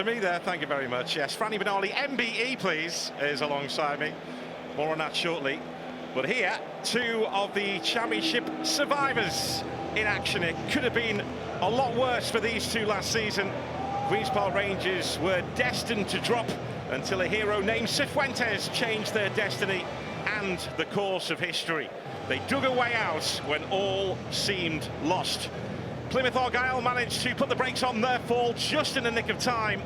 Me there, thank you very much. Yes, Franny Benali, MBE, please, is alongside me. More on that shortly. But here, two of the championship survivors in action. It could have been a lot worse for these two last season. Queen's Park Rangers were destined to drop until a hero named Cifuentes changed their destiny and the course of history. They dug a way out when all seemed lost. Plymouth Argyle managed to put the brakes on their fall just in the nick of time.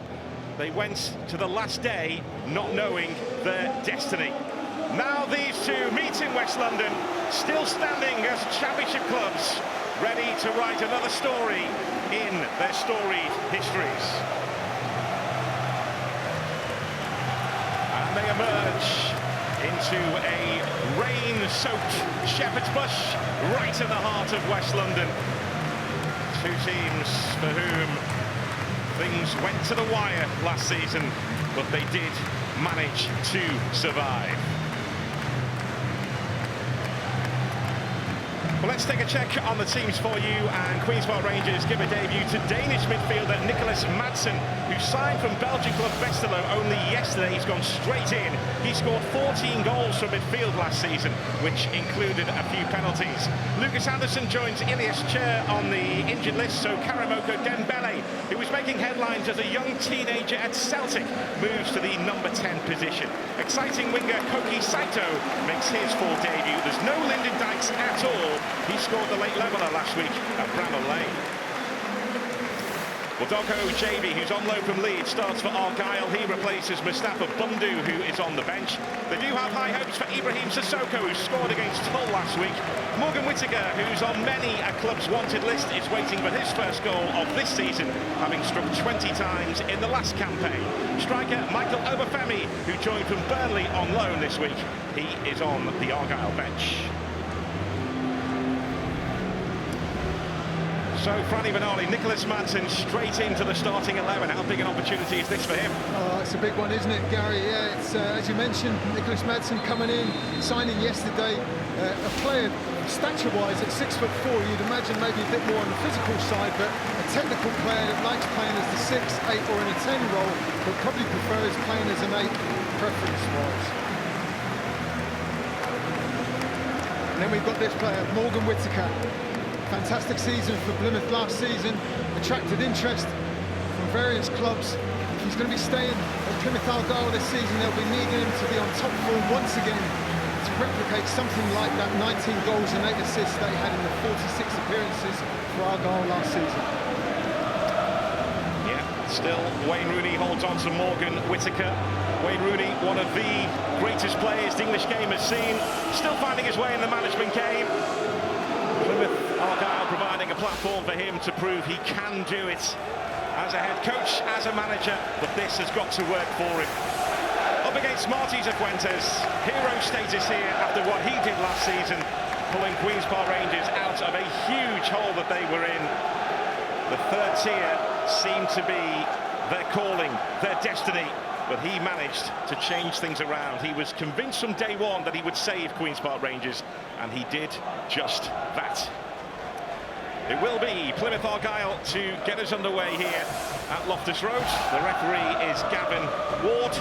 They went to the last day not knowing their destiny. Now these two meet in West London, still standing as championship clubs, ready to write another story in their storied histories. And they emerge into a rain-soaked Shepherd's Bush right in the heart of West London. Two teams for whom things went to the wire last season, but they did manage to survive. Well, let's take a check on the teams for you, and Queen's Park Rangers give a debut to Danish midfielder Nicholas Madsen, who signed from Belgian club Westerlo only yesterday. He's gone straight in. He scored 14 goals from midfield last season, which included a few penalties. Lucas Anderson joins Ilias Chair on the injured list, so Karamoko Dembele, who was making headlines as a young teenager at Celtic, moves to the number 10 position. Exciting winger Koki Saito makes his full debut. There's no Lyndon Dykes at all. He scored the late leveller last week at Bramall Lane. Well, Doko JB, who's on loan from Leeds, starts for Argyle. He replaces Mustafa Bundu, who is on the bench. They do have high hopes for Ibrahim Sissoko, who scored against Hull last week. Morgan Whittaker, who's on many a club's wanted list, is waiting for his first goal of this season, having struck 20 times in the last campaign. Striker Michael Obafemi, who joined from Burnley on loan this week, he is on the Argyle bench. So, Franny Benali, Nicholas Madsen straight into the starting 11. How big an opportunity is this for him? Oh, it's a big one, isn't it, Gary? Yeah, it's as you mentioned, Nicholas Madsen coming in, signing yesterday. A player, stature-wise, at 6'4", you'd imagine maybe a bit more on the physical side, but a technical player that likes playing as the 6, 8 or in a 10 role, but probably prefers playing as an 8, preference-wise. And then we've got this player, Morgan Whittaker. Fantastic season for Plymouth last season, attracted interest from various clubs. He's going to be staying at Plymouth Argyle this season. They'll be needing him to be on top form once again to replicate something like that 19 goals and 8 assists that he had in the 46 appearances for Argyle last season. Yeah, still Wayne Rooney holds on to Morgan Whittaker. Wayne Rooney, one of the greatest players the English game has seen, still finding his way in the management game. Plymouth Argyle providing a platform for him to prove he can do it as a head coach, as a manager, but this has got to work for him. Up against Marty Cifuentes, hero status here after what he did last season, pulling Queen's Park Rangers out of a huge hole that they were in. The third tier seemed to be their calling, their destiny, but he managed to change things around. He was convinced from day one that he would save Queen's Park Rangers, and he did just that. It will be Plymouth Argyle to get us underway here at Loftus Road. The referee is Gavin Ward.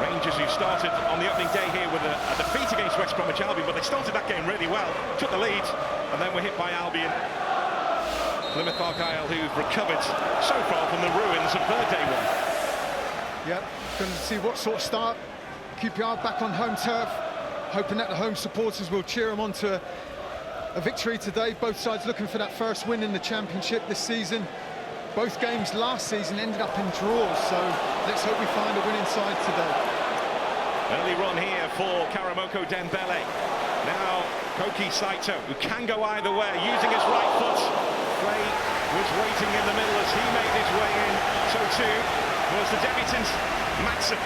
Rangers, who started on the opening day here with a defeat against West Bromwich Albion, but they started that game really well, took the lead, and then were hit by Albion. Plymouth Argyle, who've recovered so far from the ruins of their day one. Yeah, going to see what sort of start. QPR back on home turf, hoping that the home supporters will cheer them on to a victory today. Both sides looking for that first win in the championship this season. Both games last season ended up in draws, so let's hope we find a winning side today. Early run here for Karamoko Dembele. Now Koki Saito, who can go either way, using his right foot. Clay was waiting in the middle as he made his way in. So too was the debutant Madsen.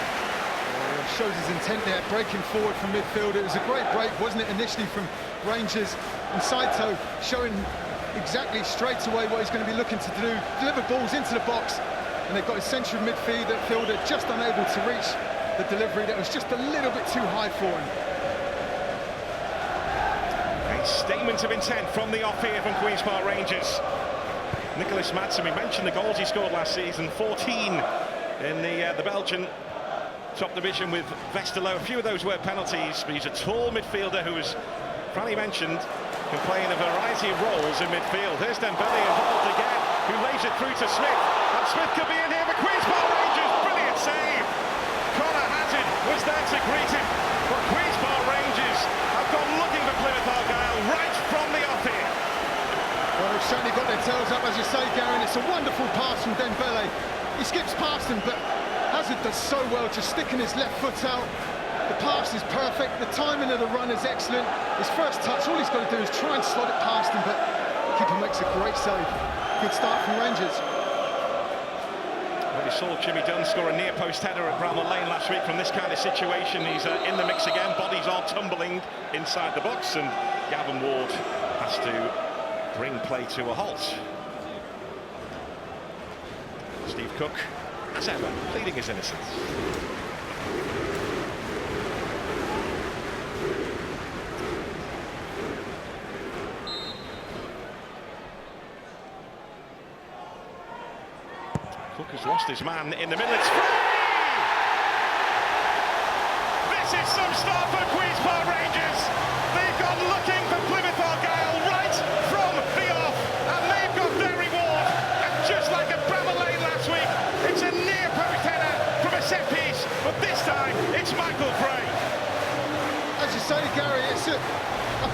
Shows his intent there, breaking forward from midfield. It was a great break, wasn't it, initially from Rangers, and Saito showing exactly straight away what he's going to be looking to do, deliver balls into the box, and they've got his central midfielder just unable to reach the delivery. That was just a little bit too high for him. A statement of intent from the off here from Queen's Park Rangers. Nicholas Madsen, we mentioned the goals he scored last season, 14 in the Belgian top division with Westerlo. A few of those were penalties, but he's a tall midfielder who, as Franny mentioned, can play in a variety of roles in midfield. Here's Dembele involved again, who lays it through to Smith, and Smith could be in here for Queen's Park Rangers. Brilliant save. Connor Hazard was there to greet him, but Queen's Park Rangers have gone looking for Plymouth Argyle right from the off here. Well, they've certainly got their tails up, as you say, Gary. It's a wonderful pass from Dembele. He skips past him, but Hazard does so well, just sticking his left foot out. The pass is perfect, the timing of the run is excellent. His first touch, all he's got to do is try and slot it past him, but the keeper makes a great save. Good start from Rangers. Well, we saw Jimmy Dunn score a near-post header at Bramall Lane last week from this kind of situation. He's in the mix again, bodies are tumbling inside the box, and Gavin Ward has to bring play to a halt. Steve Cook, as ever, pleading his innocence. Cook has lost his man in the middle. It's free! This is some start for Queen's Park Rangers. They've gone looking for Plymouth Argyle right from the off, and they've got their reward. And just like at Bramall Lane last week, it's a near post header from a set piece, but this time it's Michael Frey. As you say, Gary, it's a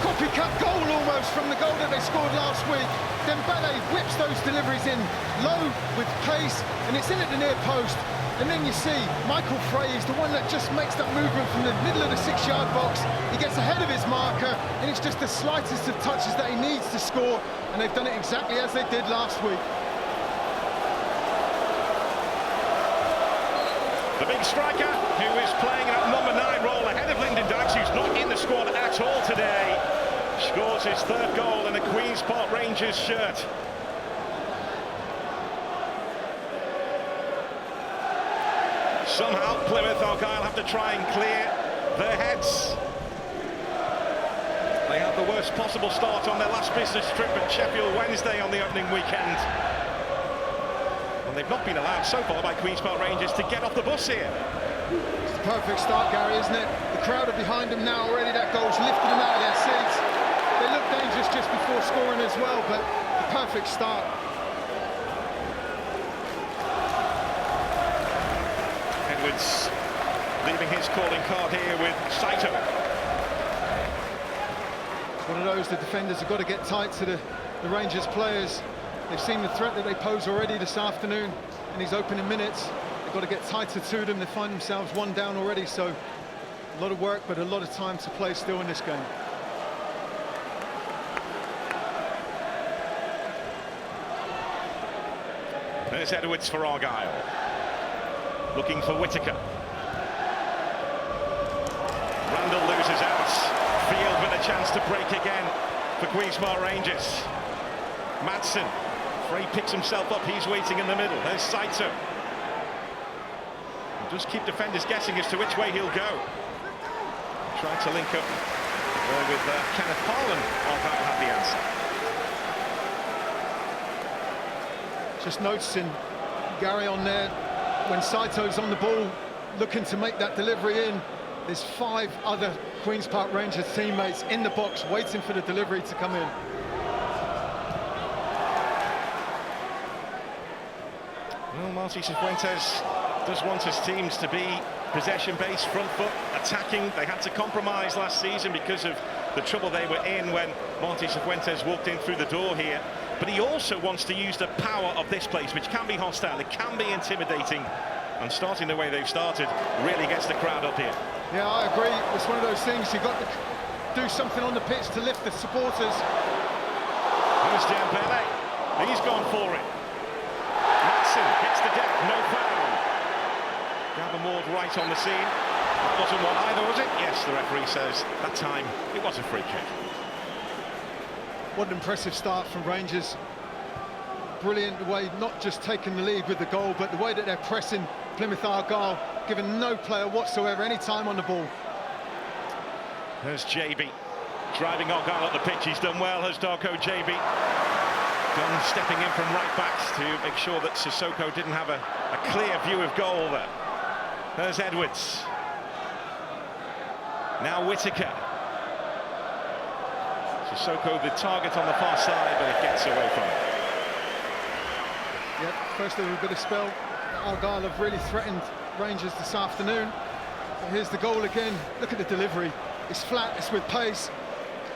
copycat goal almost from the goal that they scored last week. Dembele whips those deliveries in low with pace, and it's in at the near post. And then you see Michael Frey is the one that just makes that movement from the middle of the 6-yard box. He gets ahead of his marker, and it's just the slightest of touches that he needs to score, and they've done it exactly as they did last week. The big striker, who is playing that number 9 role ahead of Lyndon Dykes, who's not in the squad at all today, scores his 3rd goal in a Queen's Park Rangers shirt. Somehow Plymouth Argyle have to try and clear their heads. They had the worst possible start on their last business trip at Sheffield Wednesday on the opening weekend. And they've not been allowed so far by Queen's Park Rangers to get off the bus here. It's the perfect start, Gary, isn't it? The crowd are behind them now already. That goal's lifted them out of their seats. They looked dangerous just before scoring as well, but the perfect start. Edwards leaving his calling card here with Saito. It's one of those, the defenders have got to get tight to the Rangers players. They've seen the threat that they pose already this afternoon in these opening minutes. They've got to get tighter to them. They find themselves 1 down already, so a lot of work, but a lot of time to play still in this game. There's Edwards for Argyle. Looking for Whittaker. Randall loses out. Field with a chance to break again for Queen's Park Rangers. Madsen. Frey picks himself up. He's waiting in the middle. There's Saito. Just keep defenders guessing as to which way he'll go. Trying to link up with Kenneth Parlin. Argyle have the answer. Just noticing Gary on there, when Saito's on the ball, looking to make that delivery in, there's 5 other Queen's Park Rangers teammates in the box waiting for the delivery to come in. Well, Martí Cifuentes does want his teams to be possession-based, front foot, attacking. They had to compromise last season because of the trouble they were in when Martí Cifuentes walked in through the door here. But he also wants to use the power of this place, which can be hostile, it can be intimidating, and starting the way they've started really gets the crowd up here. Yeah, I agree. It's one of those things, you've got to do something on the pitch to lift the supporters. There's Dembele. He's gone for it. Madsen hits the deck, no foul. Gavin Ward right on the scene. That wasn't one either, was it? Yes, the referee says that time it was a free kick. What an impressive start from Rangers. Brilliant the way, not just taking the lead with the goal, but the way that they're pressing Plymouth Argyle, giving no player whatsoever any time on the ball. There's JB driving Argyle up the pitch. He's done well, has Darko JB. Gunn stepping in from right back to make sure that Sissoko didn't have a clear view of goal there. There's Edwards. Now Whittaker. Sissoko the target on the far side, but it gets away from it. Yep, first little bit of spell. Argyle have really threatened Rangers this afternoon. But here's the goal again. Look at the delivery. It's flat, it's with pace.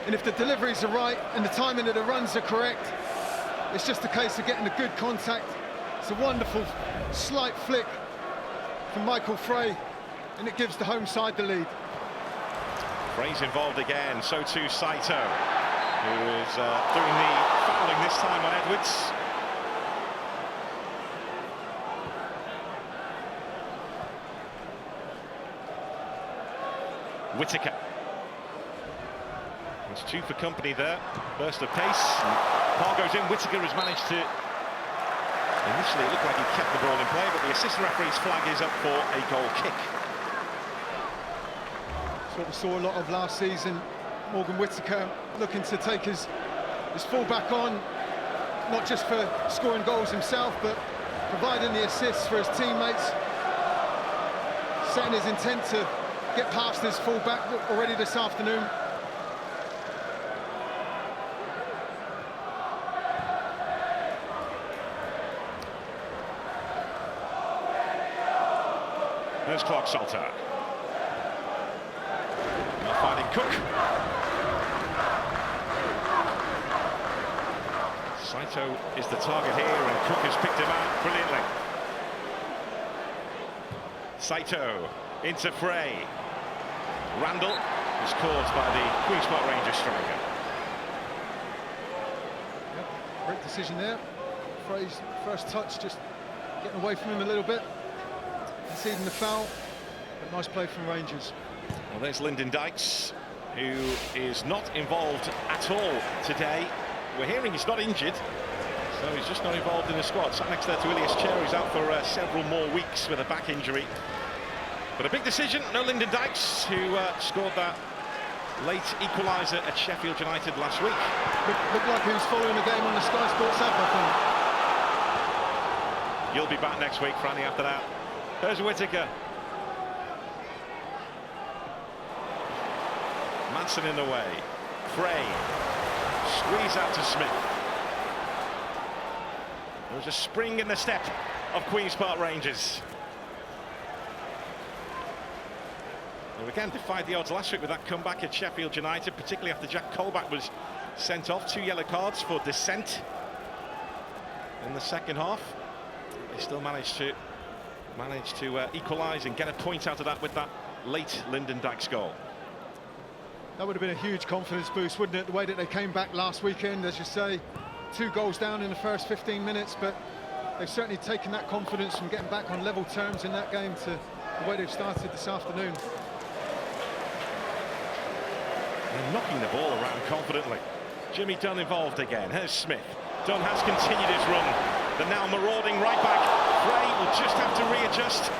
And if the deliveries are right and the timing of the runs are correct, it's just a case of getting a good contact. It's a wonderful slight flick from Michael Frey, and it gives the home side the lead. Frey's involved again, so too Saito, who is doing the fouling this time on Edwards. Whittaker. It's two for company there. Burst of pace. Parr goes in. Whittaker has managed to... Initially, it looked like he kept the ball in play, but the assistant referee's flag is up for a goal kick. That's what we saw a lot of last season. Morgan Whittaker looking to take his full-back on, not just for scoring goals himself, but providing the assists for his teammates, setting his intent to get past his full-back already this afternoon. There's Clark Salter. Not finding Cook. Saito is the target here, and Cook has picked him out brilliantly. Saito into Frey. Randall is caused by the Queen's Park Rangers striker. Yep, great decision there. Frey's first touch just getting away from him a little bit. Conceding the foul, but nice play from Rangers. Well, there's Lyndon Dykes, who is not involved at all today. We're hearing he's not injured, so he's just not involved in the squad. Sat next there to Ilias Chair, who's out for several more weeks with a back injury. But a big decision, no Lyndon Dykes, who scored that late equaliser at Sheffield United last week. Looked like he was following the game on the Sky Sports app, I think. You'll be back next week, Franny, after that. There's Whittaker. Manson in the way. Frey. Squeeze out to Smith. There's a spring in the step of Queen's Park Rangers. Well, again, defied the odds last week with that comeback at Sheffield United, particularly after Jack Colback was sent off. 2 yellow cards for dissent in the second half. They still managed to equalise and get a point out of that with that late Lyndon Dykes goal. That would have been a huge confidence boost, wouldn't it? The way that they came back last weekend, as you say, 2 goals down in the first 15 minutes, but they've certainly taken that confidence from getting back on level terms in that game to the way they've started this afternoon. They're knocking the ball around confidently. Jimmy Dunn involved again. Here's Smith. Dunn has continued his run. The now marauding right back. Frey will just have to readjust.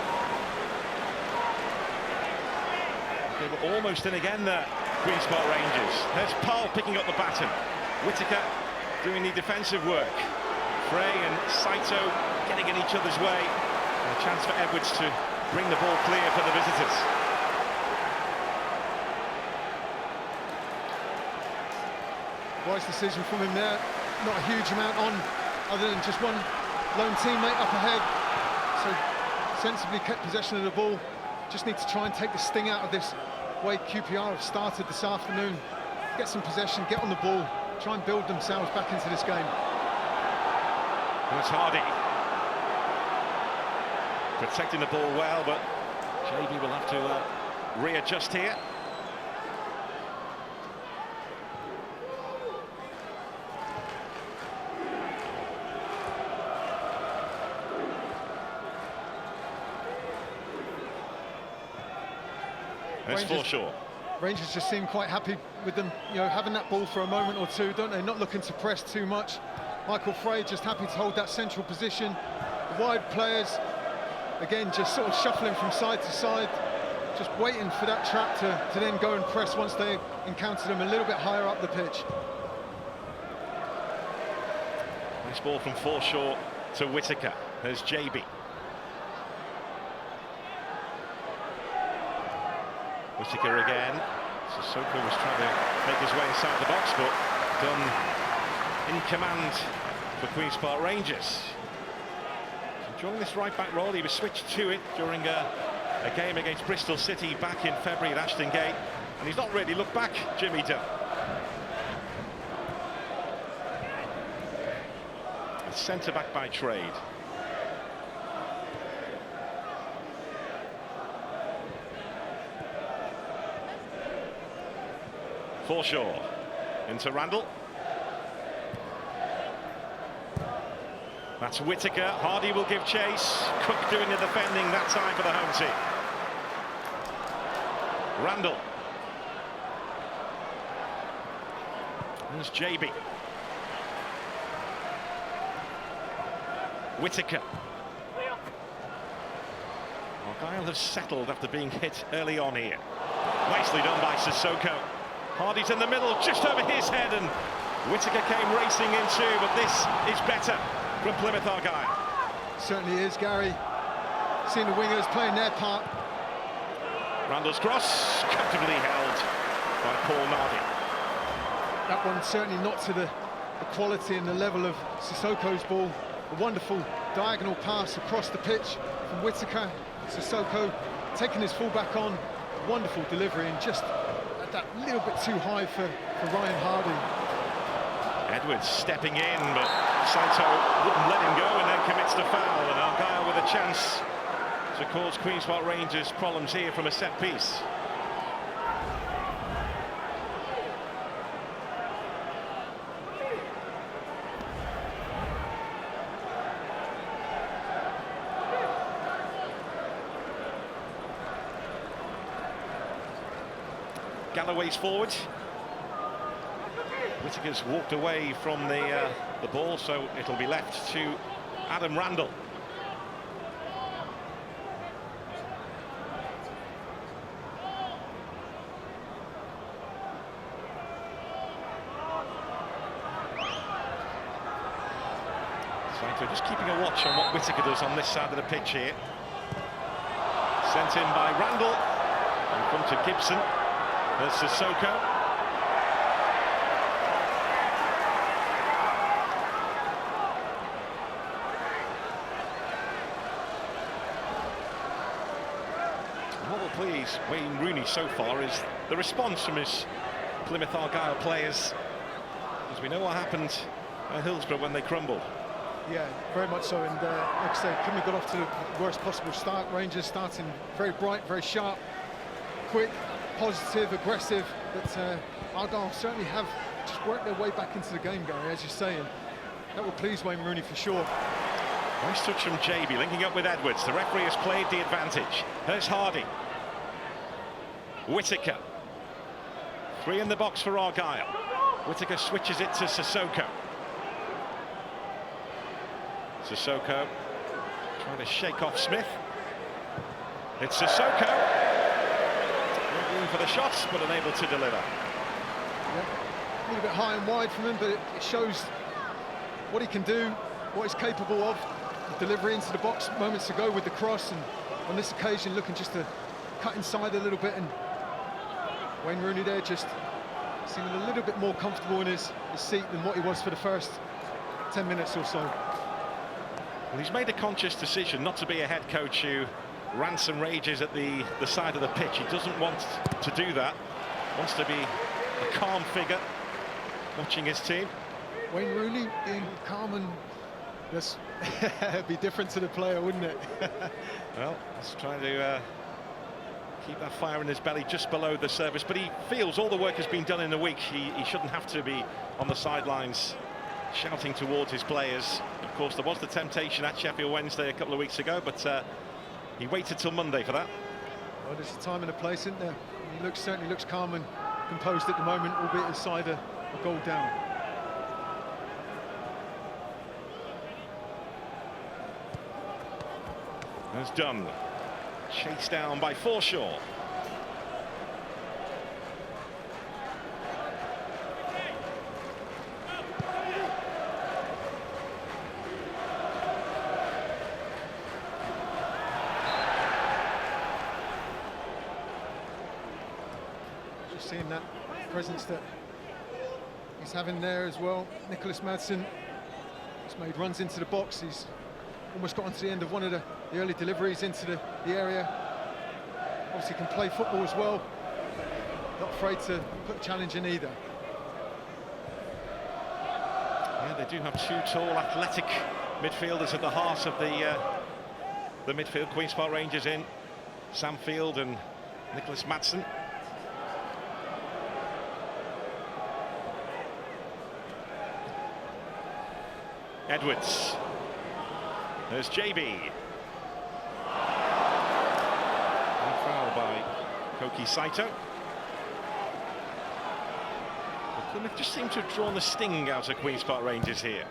They were almost in again there, Queen's Park Rangers. There's Parr picking up the baton. Whittaker doing the defensive work. Frey and Saito getting in each other's way. And a chance for Edwards to bring the ball clear for the visitors. Wise decision from him there. Not a huge amount on, other than just one lone teammate up ahead. So sensibly kept possession of the ball. Just need to try and take the sting out of this way QPR have started this afternoon. Get some possession, get on the ball, try and build themselves back into this game. That's Hardy. Protecting the ball well, but JB will have to readjust here. There's Forshaw. Rangers just seem quite happy with them, having that ball for a moment or two, don't they? Not looking to press too much. Michael Frey just happy to hold that central position. The wide players, again, just sort of shuffling from side to side, just waiting for that trap to then go and press once they encounter them a little bit higher up the pitch. Nice ball from Forshaw to Whittaker. There's JB. Whittaker again. Sissoko was trying to make his way inside the box, but done in command for Queen's Park Rangers. Enjoying this right-back role. He was switched to it during a game against Bristol City back in February at Ashton Gate, and he's not really looked back, Jimmy Dunn. Centre-back by trade. Forshaw into Randall. That's Whittaker. Hardy will give chase. Cook doing the defending that time for the home team. Randall. There's JB. Whittaker. Argyle have settled after being hit early on here. Nicely done by Sissoko. Hardy's in the middle, just over his head, and Whittaker came racing in too, but this is better from Plymouth Argyle. Certainly is, Gary. Seeing the wingers playing their part. Randall's cross, comfortably held by Paul Nardi. That one certainly not to the quality and the level of Sissoko's ball. A wonderful diagonal pass across the pitch from Whittaker. Sissoko taking his fullback on. Wonderful delivery, and just that little bit too high for Ryan Hardy. Edwards stepping in, but Saito wouldn't let him go and then commits the foul, and Argyle with a chance to cause Queen's Park Rangers problems here from a set piece. Galloway's forward. Whittaker's walked away from the ball, so it'll be left to Adam Randall. Saito just keeping a watch on what Whittaker does on this side of the pitch here. Sent in by Randall. And come to Gibson. There's Sissoko. What will please Wayne Rooney so far is the response from his Plymouth Argyle players, as we know what happened at Hillsborough when they crumbled. Yeah, very much so, and like I say, couldn't have got off to the worst possible start. Rangers starting very bright, very sharp, quick, positive, aggressive, but Argyle certainly have just worked their way back into the game, Gary, as you're saying. That will please Wayne Rooney for sure. Nice touch from JB, linking up with Edwards. The referee has played the advantage. There's Hardy. Whittaker. 3 in the box for Argyle. Whittaker switches it to Sissoko. Sissoko trying to shake off Smith. It's Sissoko. For the shots, but unable to deliver. Yeah, a little bit high and wide from him, but it shows what he can do, what he's capable of. The delivery into the box moments ago with the cross, and on this occasion looking just to cut inside a little bit, and Wayne Rooney there just seeming a little bit more comfortable in his seat than what he was for the first 10 minutes or so. Well, he's made a conscious decision not to be a head coach who rants and rages at the side of the pitch. He doesn't want to do that. Wants to be a calm figure watching his team. Wayne Rooney being calm, and yes, it'd be different to the player, wouldn't it? Well, he's trying to keep that fire in his belly just below the surface, but he feels all the work has been done in the week. He shouldn't have to be on the sidelines shouting towards his players. Of course, there was the temptation at Sheffield Wednesday a couple of weeks ago, but he waited till Monday for that. Well, there's a time and a place, isn't there? He certainly looks calm and composed at the moment, albeit his side a goal down. That's done. Chased down by Forshaw. Just seeing that presence that he's having there as well. Nicholas Madsen has made runs into the box. He's almost got onto the end of one of the early deliveries into the area. Obviously can play football as well. Not afraid to put a challenge in either. Yeah, they do have two tall, athletic midfielders at the heart of the midfield. Queen's Park Rangers in Sam Field and Nicholas Madsen. Edwards. There's JB. And foul by Koki Saito. Plymouth just seem to have drawn the sting out of Queen's Park Rangers here.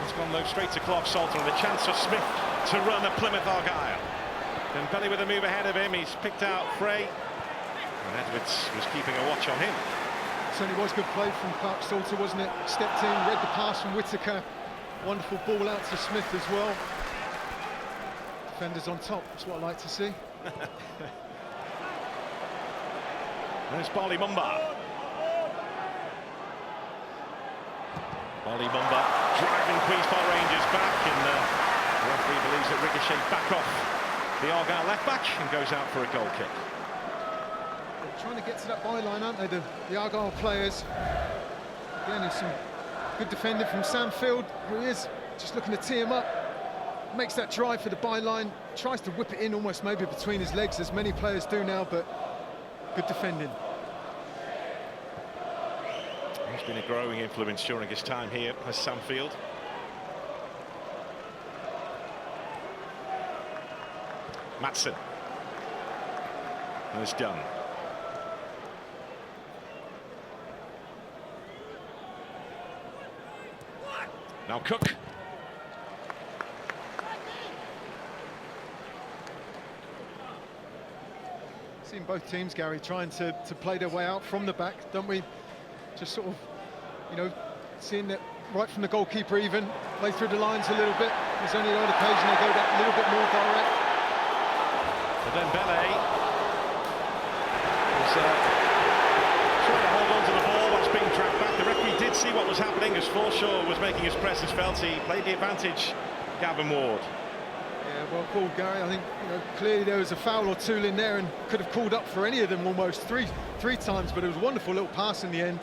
It's gone though straight to Clark Salter, and a chance for Smith to run at Plymouth Argyle. Dembele with a move ahead of him. He's picked out Frey, and Edwards was keeping a watch on him. Certainly was good play from Clark Salter, wasn't it? Stepped in, read the pass from Whittaker. Wonderful ball out to Smith as well. Defenders on top, that's what I like to see. There's Bali Mumba. Bali Mumba driving Queen's Park Rangers back, and the referee believes that ricochet back off the Argyle left back and goes out for a goal kick. They're trying to get to that byline, aren't they, the Argyle players? Again, there's some good defending from Sam Field, who is just looking to tee him up. Makes that drive for the byline, tries to whip it in almost maybe between his legs, as many players do now, but good defending. He's been a growing influence during his time here as Sam Field. Madsen. There's Dunn. Now Cook. Seen both teams, Gary, trying to play their way out from the back, don't we? Just sort of, you know, seeing that right from the goalkeeper even, play through the lines a little bit. There's only on occasion they go that little bit more direct. But Dembele was trying to hold on to the ball whilst being dragged back. The referee did see what was happening as Forshaw was making his presence felt. He played the advantage, Gavin Ward. Yeah, well called, Gary. I think, you know, clearly there was a foul or two in there and could have called up for any of them almost three times, but it was a wonderful little pass in the end.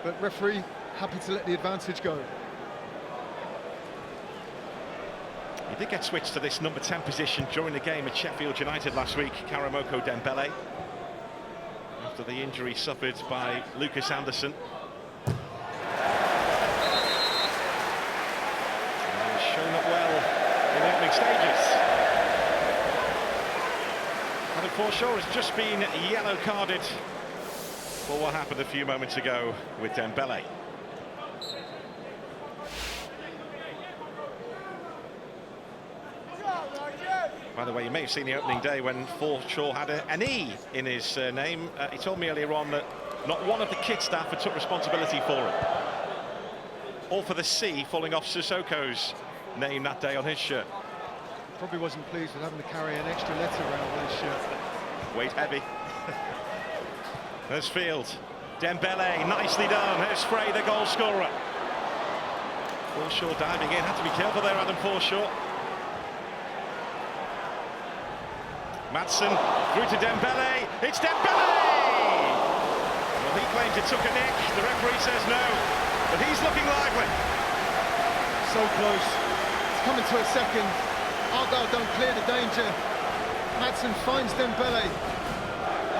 But referee happy to let the advantage go. He did get switched to this number 10 position during the game at Sheffield United last week, Karamoko Dembele, after the injury suffered by Lucas Anderson. And he's shown up well in opening stages. Adam Forshaw has just been yellow carded for what happened a few moments ago with Dembele. By the way, you may have seen the opening day when Forshaw had an E in his name. He told me earlier on that not one of the kit staff had took responsibility for it. All for the C falling off Sissoko's name that day on his shirt. Probably wasn't pleased with having to carry an extra letter around on his shirt. Weight heavy. There's Field. Dembele, nicely done. There's Frey, the goal scorer. Forshaw diving in. Had to be careful there, Adam Forshaw. Madsen through to Dembele. It's Dembele! Well, he claims it took a nick. The referee says no, but he's looking lively. So close. It's coming to a second. Argyle don't clear the danger. Madsen finds Dembele.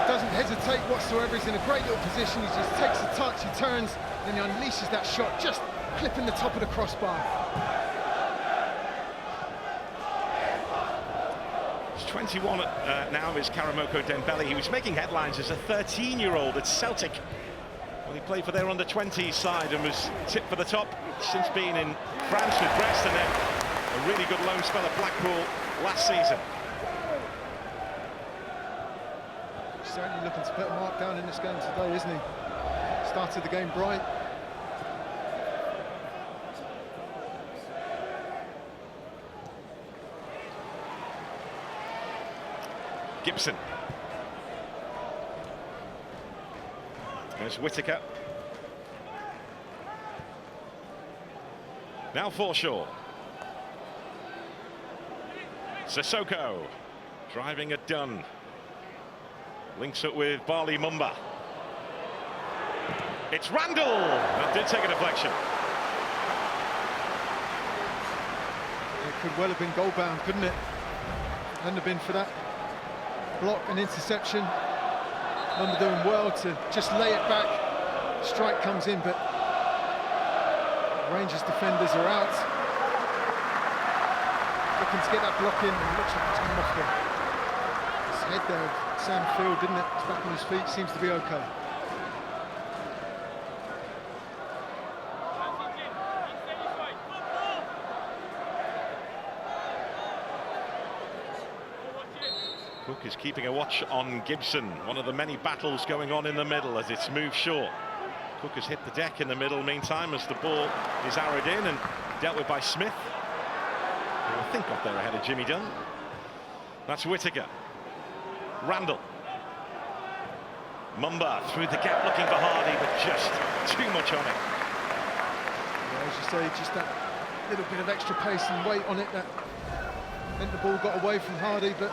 Doesn't hesitate whatsoever. He's in a great little position. He just takes a touch, he turns, and then he unleashes that shot, just clipping the top of the crossbar. He's 21 now, is Karamoko Dembele. He was making headlines as a 13-year-old at Celtic when he played for their under-20s side and was tipped for the top. Since being in France with Brest, and then a really good loan spell at Blackpool last season. Certainly looking to put a mark down in this game today, isn't he? Started the game bright. Gibson. There's Whittaker. Now Forshaw. Sissoko driving at Dunn. Links up with Barley Mumba. It's Randall. That did take a deflection. It could well have been goal bound, couldn't it? Hadn't have been for that block and interception. Mumba doing well to just lay it back. Strike comes in, but Rangers defenders are out. Looking to get that block in, and it looks like it's come off his head there. Sam Field, didn't it? He's back on his feet, seems to be okay. Cook is keeping a watch on Gibson, one of the many battles going on in the middle as it's moved short. Cook has hit the deck in the middle meantime as the ball is arrowed in and dealt with by Smith, who I think got there ahead of Jimmy Dunn. That's Whittaker. Randall. Mumba through the gap looking for Hardy, but just too much on it. Yeah, as you say, just that little bit of extra pace and weight on it that meant the ball got away from Hardy, but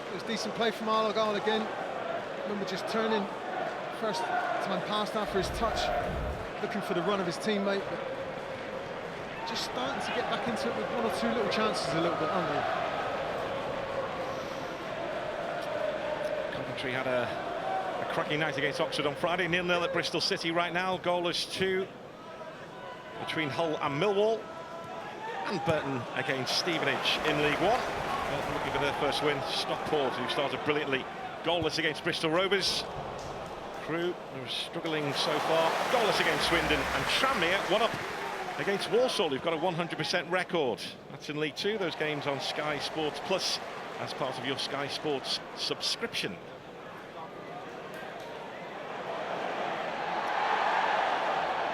it was decent play from Argyle again. Mumba just turning first time past after his touch, looking for the run of his teammate, but just starting to get back into it with one or two little chances a little bit, aren't they? Coventry had a cracking night against Oxford on Friday, 0-0 at Bristol City right now, goalless 2 between Hull and Millwall, and Burton against Stevenage in League One. Burton looking for their first win. Stockport, who started brilliantly, goalless against Bristol Rovers. Crewe, who are struggling so far, goalless against Swindon, and Tranmere 1-up against Walsall, who've got a 100% record. That's in League Two, those games on Sky Sports Plus as part of your Sky Sports subscription.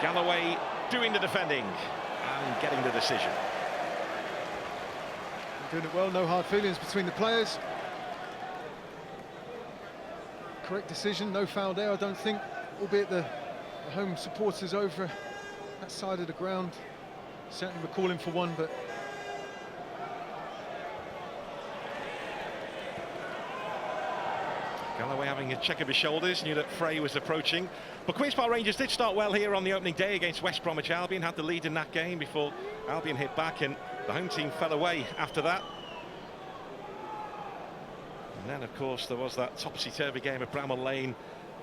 Galloway doing the defending and getting the decision. Doing it well, no hard feelings between the players. Correct decision, no foul there, I don't think, albeit the home supporters over that side of the ground certainly were calling for one, but Galloway having a check of his shoulders, knew that Frey was approaching. But Queen's Park Rangers did start well here on the opening day against West Bromwich Albion, had the lead in that game before Albion hit back and the home team fell away after that. And then, of course, there was that topsy-turvy game at Bramall Lane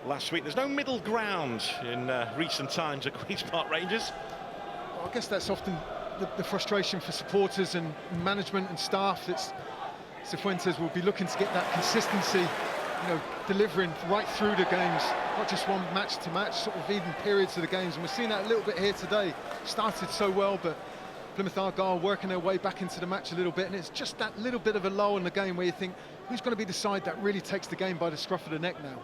last week. There's no middle ground in recent times at Queen's Park Rangers. well, I guess that's often the frustration for supporters and management and staff. That Cifuentes will be looking to get that consistency, you know, delivering right through the games, not just one match to match, sort of even periods of the games. And we're seeing that a little bit here today. Started so well, but Plymouth Argyle working their way back into the match a little bit, and it's just that little bit of a lull in the game where you think, who's going to be the side that really takes the game by the scruff of the neck now?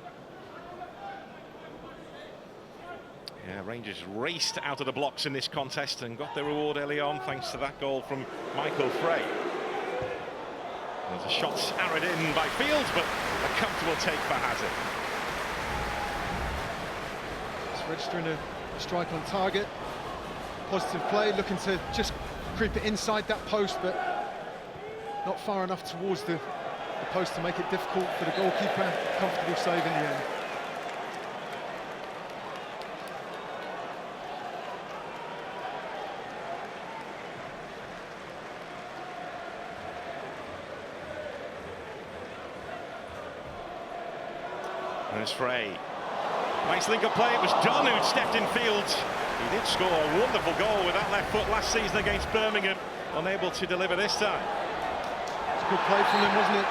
Yeah, Rangers raced out of the blocks in this contest and got their reward early on thanks to that goal from Michael Frey. There's a shot arrowed in by Fields, but a comfortable take for Hazard. It's registering a strike on target. Positive play, looking to just creep it inside that post, but not far enough towards the post to make it difficult for the goalkeeper. Comfortable save in the end. There's Frey. Nice link-up play. It was Dunn who'd stepped in field. He did score a wonderful goal with that left foot last season against Birmingham. Unable to deliver this time. It's a good play from him, wasn't it?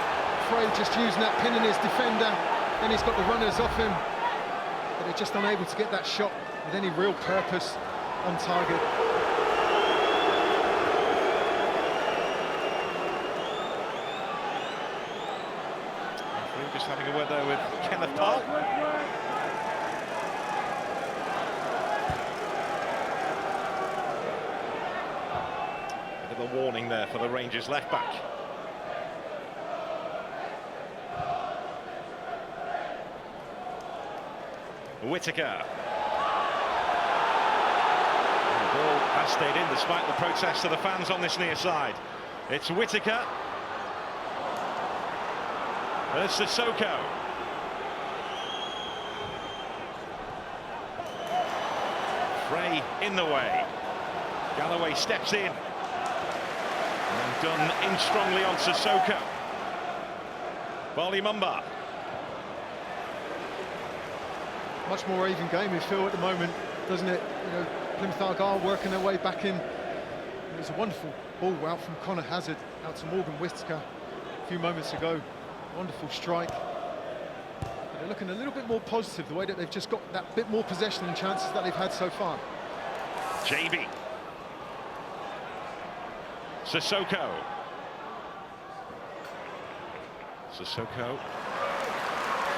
Frey just using that pin in his defender. Then he's got the runners off him. But they're just unable to get that shot with any real purpose on target. Just having a word there with Kenneth Park. Bit of a warning there for the Rangers left back. Whittaker. The ball has stayed in despite the protests of the fans on this near side. It's Whittaker. There's Sissoko. Frey in the way. Galloway steps in. And done in strongly on Sissoko. Bali Mumba. Much more even game, you feel, at the moment, doesn't it? You know, Plymouth Argyle working their way back in. It was a wonderful ball out from Connor Hazard out to Morgan Whittaker a few moments ago. Wonderful strike. But they're looking a little bit more positive, the way that they've just got that bit more possession and chances that they've had so far. JB. Sissoko. Sissoko.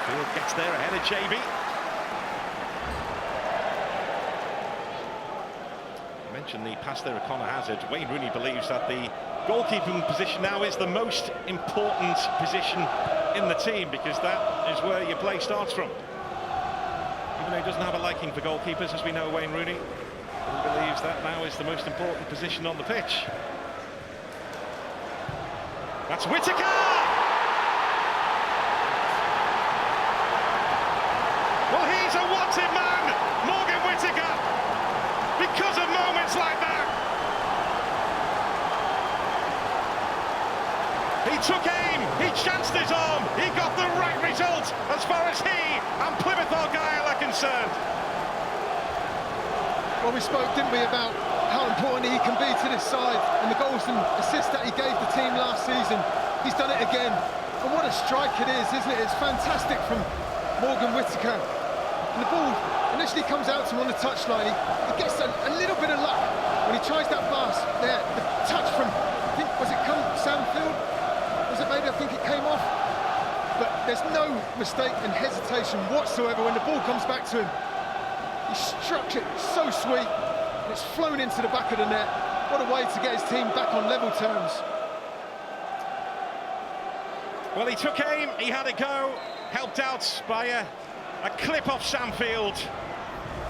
Field gets there ahead of JB. I mentioned the pass there of Connor Hazard. Wayne Rooney believes that the goalkeeping position now is the most important position in the team, because that is where your play starts from. Even though he doesn't have a liking for goalkeepers, as we know, Wayne Rooney, he believes that now is the most important position on the pitch. That's Whittaker! Well, he's a wanted man, Morgan Whittaker, because of moments like that. He took aim, he chanced his arm, he got the right result as far as he and Plymouth Argyle are concerned. Well, we spoke, didn't we, about how important he can be to this side, and the goals and assists that he gave the team last season. He's done it again, and what a strike it is, isn't it? It's fantastic from Morgan Whittaker. And the ball initially comes out to him on the touchline. He gets a little bit of luck when he tries that pass there. The touch from, I think, was it Sam Field? Was it maybe? I think it came off. But there's no mistake and hesitation whatsoever when the ball comes back to him. He struck it so sweet, and it's flown into the back of the net. What a way to get his team back on level terms. Well, he took aim, he had a go, helped out by a clip off Samfield.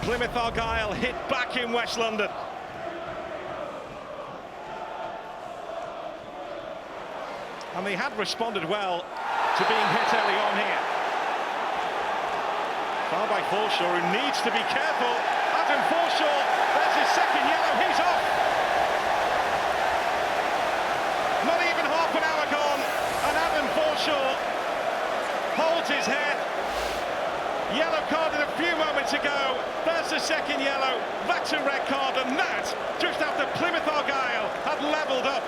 Plymouth Argyle hit back in West London. And they had responded well to being hit early on here. Foul by Forshaw, who needs to be careful. Adam Forshaw, there's his second yellow, he's off. Not even half an hour gone, and Adam Forshaw holds his head. Yellow carded a few moments ago. There's the second yellow. That's a red card, and that just after Plymouth Argyle had levelled up.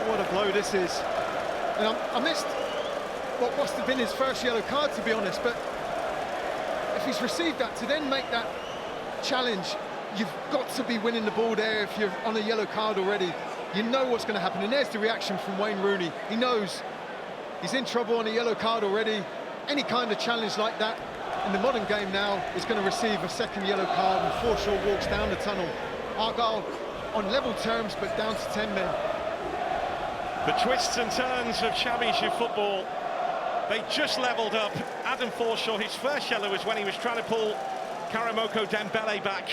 What a blow this is. And I missed what must have been his first yellow card, to be honest, but if he's received that, to then make that challenge, you've got to be winning the ball there if you're on a yellow card already. You know what's going to happen, and there's the reaction from Wayne Rooney. He knows he's in trouble on a yellow card already. Any kind of challenge like that in the modern game now is going to receive a second yellow card, and Forshaw walks down the tunnel. Argyle on level terms, but down to 10 men. The twists and turns of Championship football. They just levelled up. Adam Forshaw, his first yellow was when he was trying to pull Karamoko Dembele back,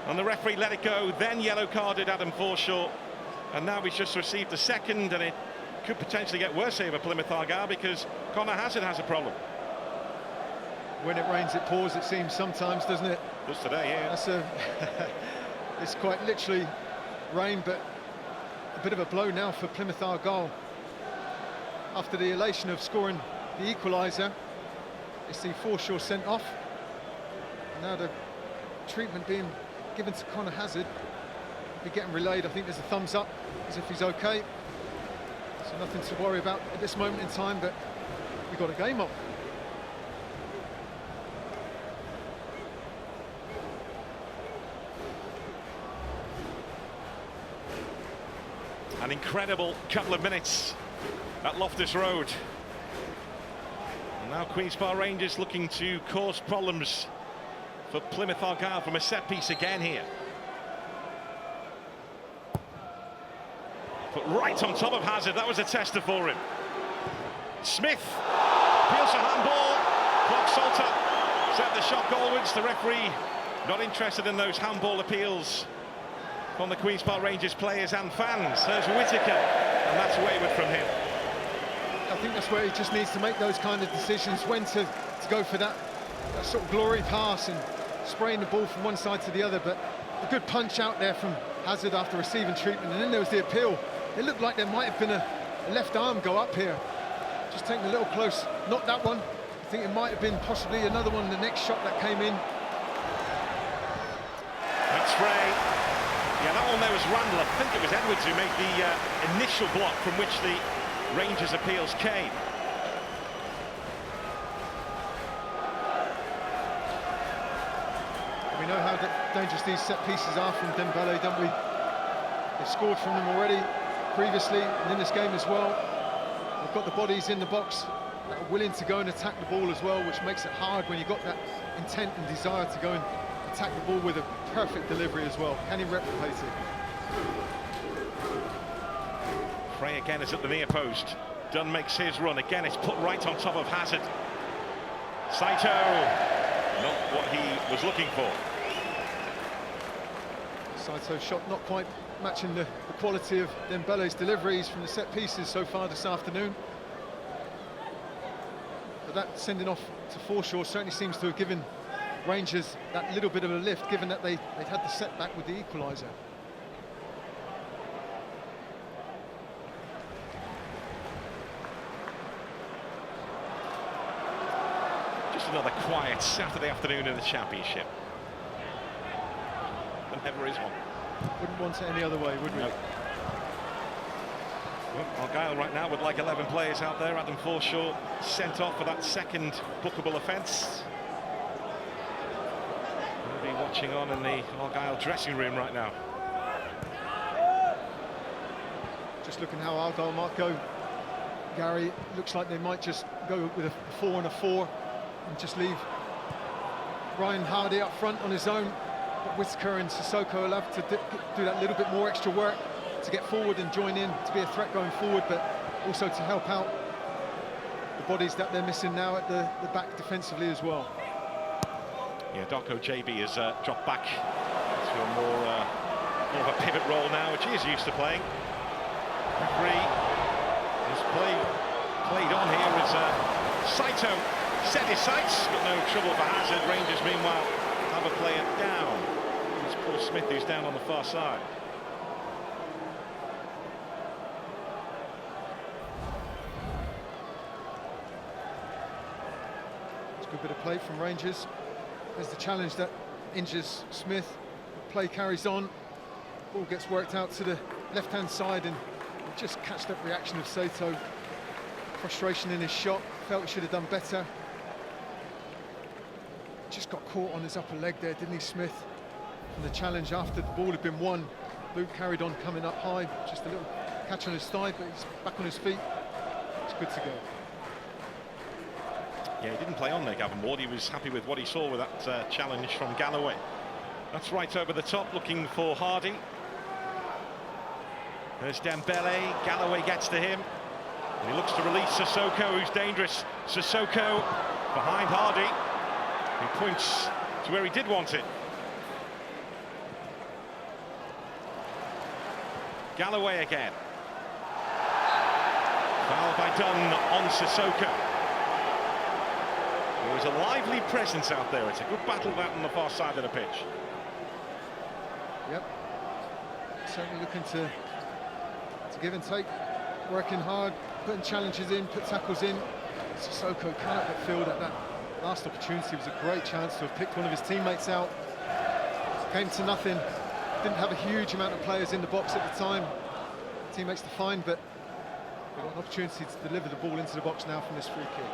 and the referee let it go, then yellow carded Adam Forshaw, and now he's just received a second, and it could potentially get worse here for Plymouth Argyle, because Connor Hazard has a problem. When it rains it pours, it seems sometimes, doesn't it? Just today, yeah. That's it's quite literally rain, but a bit of a blow now for Plymouth Argyle. After the elation of scoring the equaliser, you see Forshaw sent off. Now the treatment being given to Connor Hazard. Be getting relayed. I think there's a thumbs up, as if he's okay. So nothing to worry about at this moment in time, but we've got a game on. An incredible couple of minutes at Loftus Road. And now Queen's Park Rangers looking to cause problems for Plymouth Argyle from a set piece again here. But right on top of Hazard, that was a tester for him. Smith Appeals for handball. Clark Salter set the shot goalwards. The referee not interested in those handball appeals from the Queen's Park Rangers players and fans. There's Whittaker, and that's wayward from him. I think that's where he just needs to make those kind of decisions, when to go for that sort of glory pass and spraying the ball from one side to the other. But a good punch out there from Hazard after receiving treatment, and then there was the appeal. It looked like there might have been a left arm go up here. Just taking a little close, not that one. I think it might have been possibly another one, the next shot that came in. That's Frey. Yeah, that one there was Randall. I think it was Edwards who made the initial block from which the Rangers appeals came. We know how dangerous these set pieces are from Dembele, don't we? They've scored from them already, previously, and in this game as well. They've got the bodies in the box that are willing to go and attack the ball as well, which makes it hard when you've got that intent and desire to go and attack the ball with a perfect delivery as well. Can he replicate it? Frey again is at the near post. Dunn makes his run. Again, it's put right on top of Hazard. Saito, not what he was looking for. Saito's shot not quite matching the quality of Dembele's deliveries from the set pieces so far this afternoon. But that sending off to Forshaw certainly seems to have given Rangers that little bit of a lift, given that they'd had the setback with the equaliser. Just another quiet Saturday afternoon in the Championship. There never is one. Wouldn't want it any other way, would we? No. Well, Argyle right now with like 11 players out there. Adam Forshaw sent off for that second bookable offence. We'll be watching on in the Argyle dressing room right now. Just looking how Argyle might go, Gary. Looks like they might just go with a 4 and a 4 and just leave Ryan Hardy up front on his own. But Whittaker and Sissoko will have to do that little bit more extra work to get forward and join in, to be a threat going forward, but also to help out the bodies that they're missing now at the back defensively as well. Yeah, Darko JB has dropped back to a more of a pivot role now, which he is used to playing. Referee has played on here as Saito set his sights, but no trouble for Hazard. Rangers, meanwhile, have a player down. It's Paul Smith who's down on the far side. It's a good bit of play from Rangers. There's the challenge that injures Smith. The play carries on. Ball gets worked out to the left-hand side, and just catch that reaction of Saito. Frustration in his shot. Felt he should have done better. Just got caught on his upper leg there, didn't he, Smith? And the challenge after the ball had been won, Luke carried on coming up high, just a little catch on his thigh, but he's back on his feet. It's good to go. Yeah, he didn't play on there, Gavin Ward. He was happy with what he saw with that challenge from Galloway. That's right over the top, looking for Hardy. There's Dembele. Galloway gets to him. And he looks to release Sissoko, who's dangerous. Sissoko behind Hardy. He points to where he did want it. Galloway again. Foul by Dunn on Sissoko. There was a lively presence out there. It's a good battle that on the far side of the pitch. Yep. Certainly looking to give and take, working hard, putting challenges in, put tackles in. Sissoko cannot but feel that last opportunity was a great chance to have picked one of his teammates out. Came to nothing. Didn't have a huge amount of players in the box at the time. Teammates to find, but they've got an opportunity to deliver the ball into the box now from this free kick.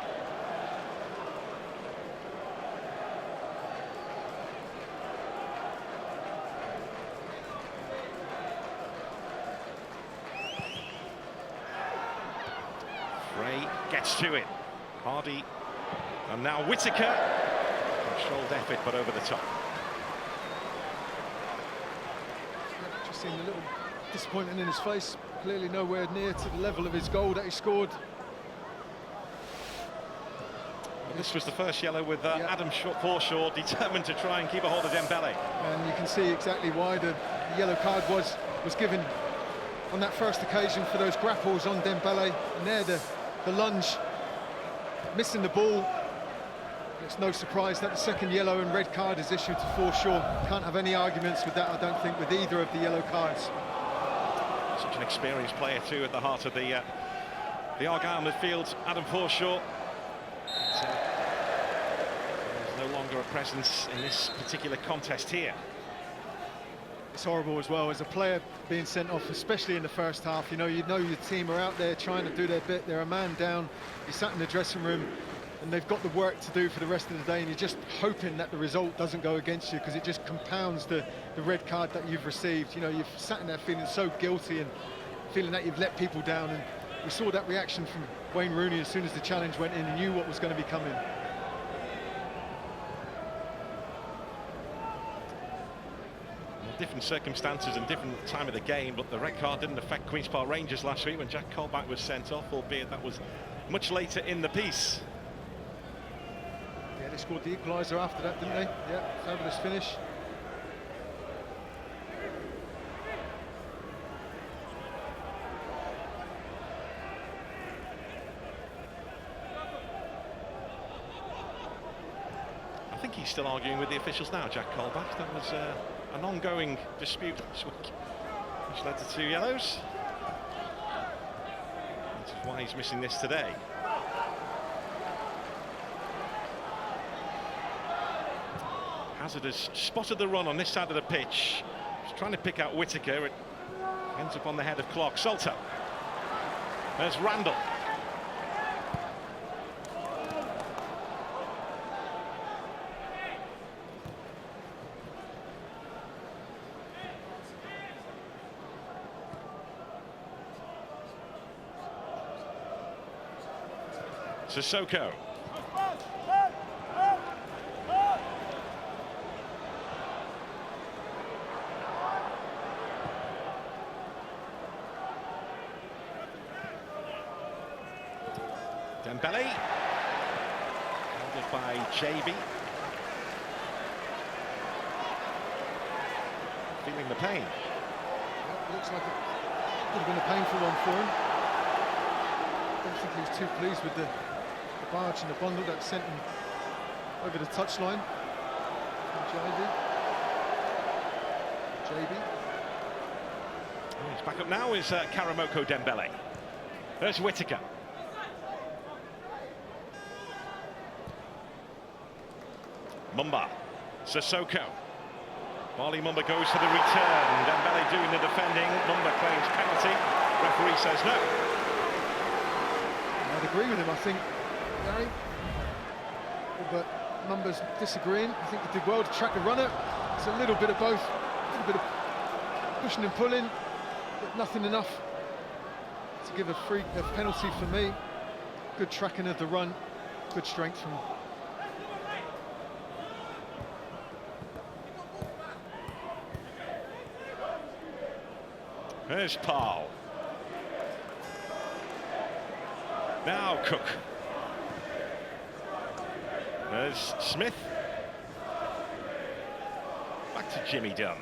Frey gets to it. Hardy. And now Whittaker. Controlled effort, but over the top. Just seen a little disappointment in his face. Clearly nowhere near to the level of his goal that he scored. This was the first yellow with Adam Forshaw determined to try and keep a hold of Dembele. And you can see exactly why the yellow card was given on that first occasion for those grapples on Dembele. And there the lunge, missing the ball. It's no surprise that the second yellow and red card is issued to Forshaw. Can't have any arguments with that, I don't think, with either of the yellow cards. Such an experienced player too at the heart of the Argyle midfield, Adam Forshaw. There's no longer a presence in this particular contest here. It's horrible as well, as a player being sent off, especially in the first half. You know your team are out there trying to do their bit. They're a man down. You sat in the dressing room and they've got the work to do for the rest of the day, and you're just hoping that the result doesn't go against you, because it just compounds the red card that you've received. You know, you've sat in there feeling so guilty and feeling that you've let people down, and we saw that reaction from Wayne Rooney as soon as the challenge went in. He knew what was going to be coming. Different circumstances and different time of the game, but the red card didn't affect Queen's Park Rangers last week when Jack Colback was sent off, albeit that was much later in the piece. Yeah, they scored the equaliser after that, didn't they? Yeah, fabulous finish. I think he's still arguing with the officials now, Jack Colback. That was an ongoing dispute this week, which led to 2 yellows. This is why he's missing this today. Hazard has spotted the run on this side of the pitch. He's trying to pick out Whittaker. It ends up on the head of Clark. Salter. There's Randall. Sissoko. Dembele. Held by JB. Feeling the pain. Yep, looks like it could have been a painful one for him. I don't think he was too pleased with the barge and the bundle that sent him over the touchline. JB. He's back up now is Karamoko Dembele. There's Whittaker. Mumba. Sissoko. Bali Mumba goes for the return. Dembele doing the defending. Mumba claims penalty. Referee says no. I'd agree with him, I think, Gary. But Mumba's disagreeing. I think he did well to track the runner. It's a little bit of both. A little bit of pushing and pulling, but nothing enough to give a penalty for me. Good tracking of the run. Good strength from him. There's Paul. Now Cook. There's Smith. Back to Jimmy Dunn.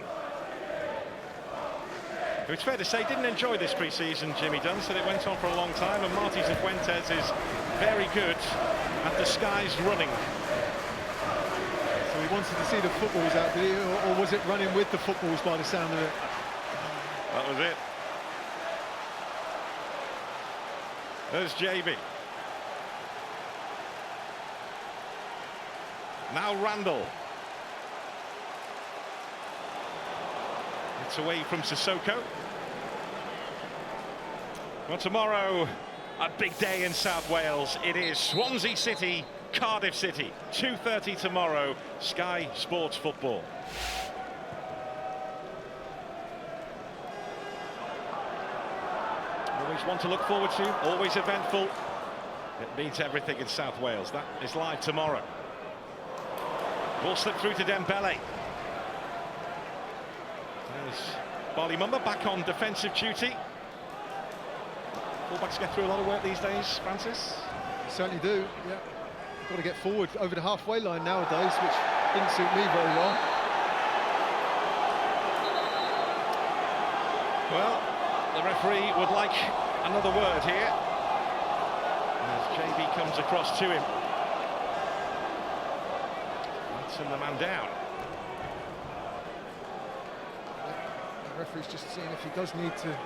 It's fair to say didn't enjoy this pre-season, Jimmy Dunn, said it went on for a long time, and Martí Cifuentes is very good at disguised running. So he wanted to see the footballs out, did he? Or was it running with the footballs by the sound of it? That was it. There's JB. Now Randall. It's away from Sissoko. Well, tomorrow, a big day in South Wales. It is Swansea City, Cardiff City. 2:30 tomorrow, Sky Sports Football. Always one to look forward to, always eventful. It means everything in South Wales. That is live tomorrow. Ball slipped through to Dembele. There's Bali Mumba back on defensive duty. Fullbacks get through a lot of work these days, Francis. Certainly do, yeah. got to get forward over the halfway line nowadays, which didn't suit me very well. Well, the referee would like another word here as JB comes across to him. Matchday the man down. The referee's just seeing if he does need to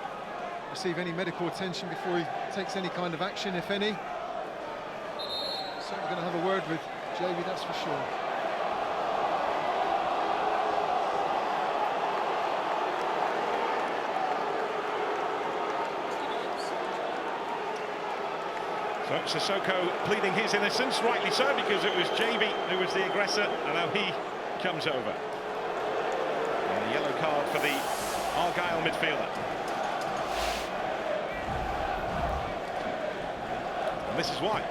receive any medical attention before he takes any kind of action, if any. Certainly going to have a word with JB, that's for sure. So Sissoko pleading his innocence, rightly so, because it was JB who was the aggressor, and now he comes over. And a yellow card for the Argyle midfielder. And this is why.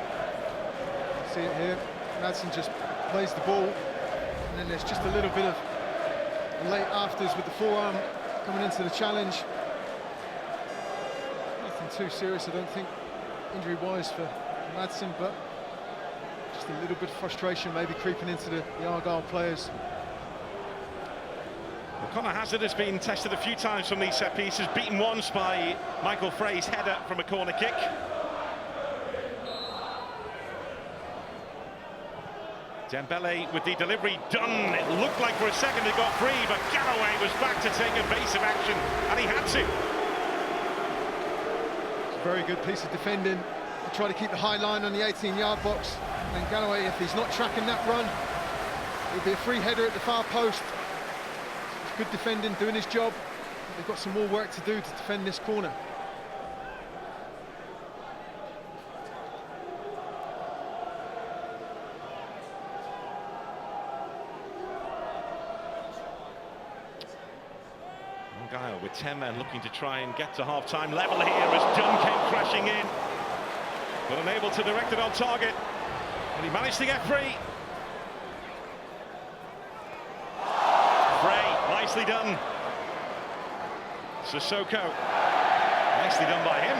See it here, Madsen just plays the ball, and then there's just a little bit of late afters with the forearm coming into the challenge. Nothing too serious, I don't think, injury-wise for Madsen, but just a little bit of frustration maybe creeping into the Argyle players. Well, Conor Hazard has been tested a few times from these set pieces, beaten once by Michael Frey's header from a corner kick. Dembele with the delivery done. It looked like for a second it got free, but Galloway was back to take evasive action, and he had to. It's a very good piece of defending to try to keep the high line on the 18-yard box. And Galloway, if he's not tracking that run, it'll be a free header at the far post. It's good defending, doing his job. They've got some more work to do to defend this corner. Argyle with 10 men looking to try and get to half-time level here as Dunn came crashing in, but unable to direct it on target, and he managed to get free. Frey, nicely done. Sissoko, nicely done by him.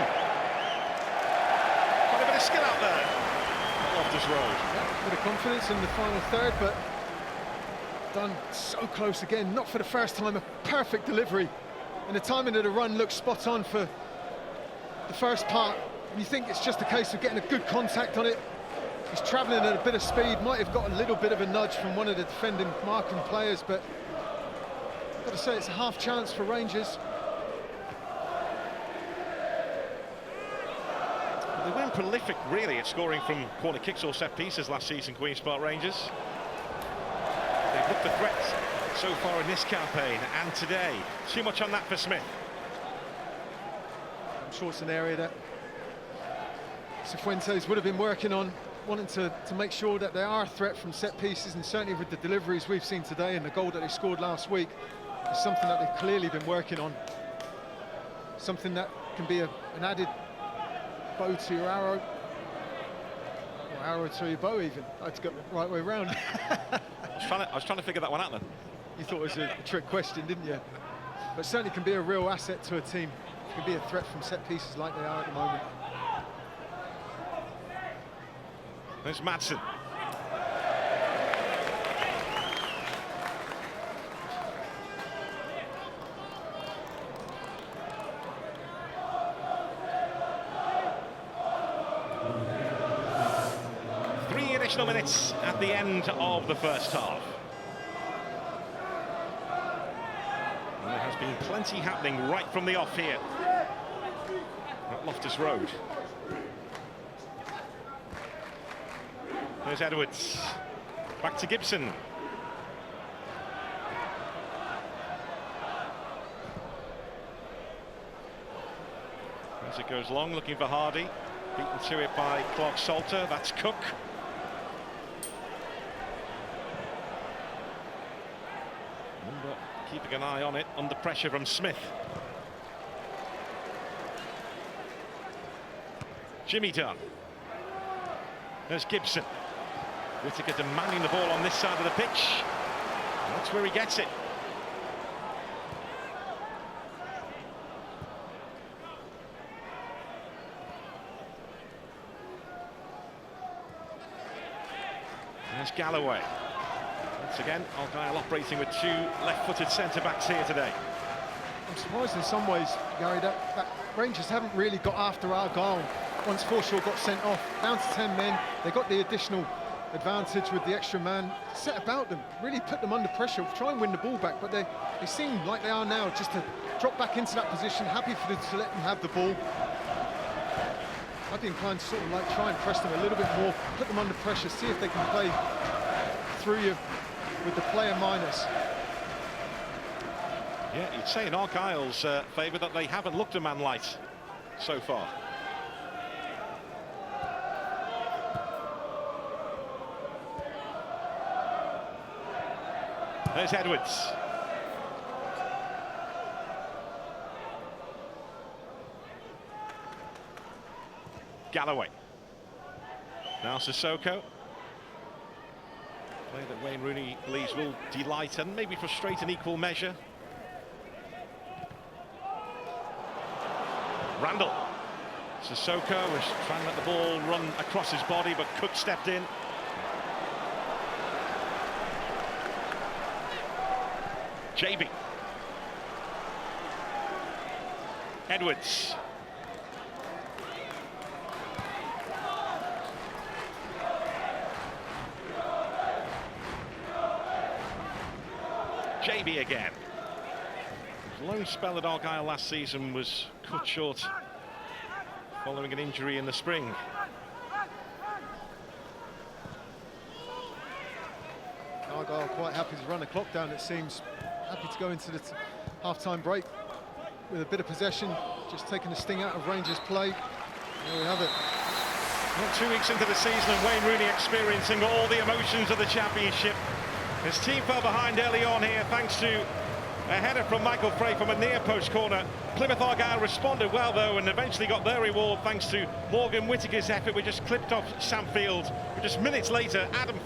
Quite a bit of skill out there off this road. Yeah, a bit of confidence in the final third, but done so close again, not for the first time, a perfect delivery. And the timing of the run looks spot on for the first part. And you think it's just a case of getting a good contact on it. He's travelling at a bit of speed, might have got a little bit of a nudge from one of the defending marking players, but I've got to say it's a half chance for Rangers. They weren't prolific really at scoring from corner kicks or set pieces last season, Queen's Park Rangers. They've looked the threats so far in this campaign and today. Too much on that for Smith. I'm sure it's an area that Cifuentes would have been working on, wanting to make sure that they are a threat from set pieces, and certainly with the deliveries we've seen today and the goal that they scored last week, is something that they've clearly been working on. Something that can be an added bow to your arrow, or arrow to your bow even. I had to go the right way round. I was trying to figure that one out then. You thought it was a trick question, didn't you? But certainly can be a real asset to a team. Can be a threat from set pieces like they are at the moment. There's Madsen. Three additional minutes at the end of the first half. And there has been plenty happening right from the off here at Loftus Road. There's Edwards, back to Gibson. As it goes long, looking for Hardy, beaten to it by Clark-Salter, that's Cook. But keeping an eye on it, under pressure from Smith. Jimmy Dunn. There's Gibson. Whittaker demanding the ball on this side of the pitch. And that's where he gets it. Finds Galloway. Once again, Argyle operating with two left-footed centre-backs here today. I'm surprised in some ways, Gary, that Rangers haven't really got after Argyle once Forshaw got sent off. Down to 10 men, they got the additional advantage with the extra man, set about them, really put them under pressure, try and win the ball back, but they seem like they are now just to drop back into that position, happy for them to let them have the ball. I'd be inclined to sort of like try and press them a little bit more, put them under pressure, see if they can play through you with the player minus. Yeah, you'd say in Argyle's favour that they haven't looked a man light so far. There's Edwards. Galloway. Now Sissoko. Play that Wayne Rooney believes will delight and maybe frustrate in equal measure. Randall. Sissoko was trying to let the ball run across his body, but Cook stepped in. JB. Edwards. JB again. His lone spell at Argyle last season was cut short following an injury in the spring. Argyle quite happy to run the clock down, it seems. Happy to go into the half-time break with a bit of possession, just taking the sting out of Rangers' play. There we have it. Not 2 weeks into the season and Wayne Rooney experiencing all the emotions of the championship. His team fell behind early on here thanks to a header from Michael Frey from a near post corner. Plymouth Argyle responded well though and eventually got their reward thanks to Morgan Whittaker's effort, which just clipped off Sam Field. But just minutes later, Adam